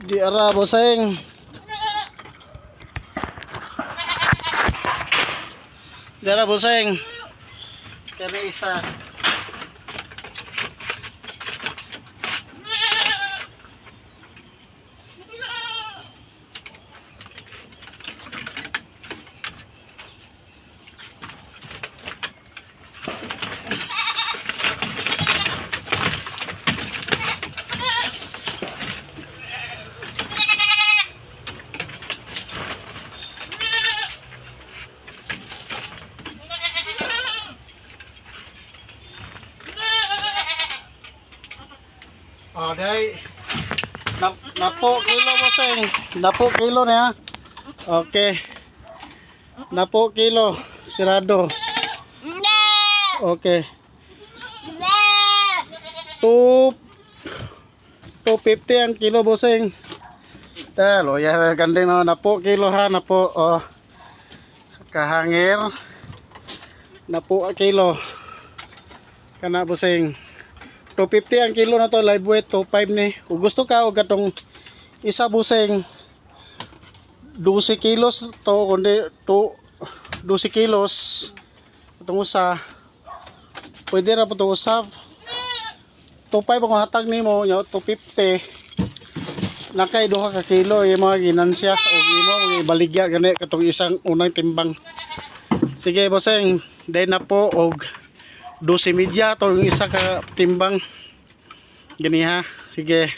Di ara bossing. Di ara bossing. Kani isa. Oh, dai. Napo kilo bossing. Napo kilo niya. Okay. Napo kilo sirado. Okay. 250 ang kilo bossing. Lo ya gandeng no napo kilo ha napo oh. Kahangir. Napo a kilo. Kana bossing. 250 ang kilo na to, live weight 25 ni. Kung gusto ka og katong isa bossing 12 kilos to kundi 12 kilos itong usa pwede ra po ito usap 25 ang hatag nimo nya 250 nakay duha ka kilo yung mga ginansya o imo ibaligya gani katong isang unang timbang. Sige bossing, day na po og 12 media to yung isa ka timbang gani ha. Sige.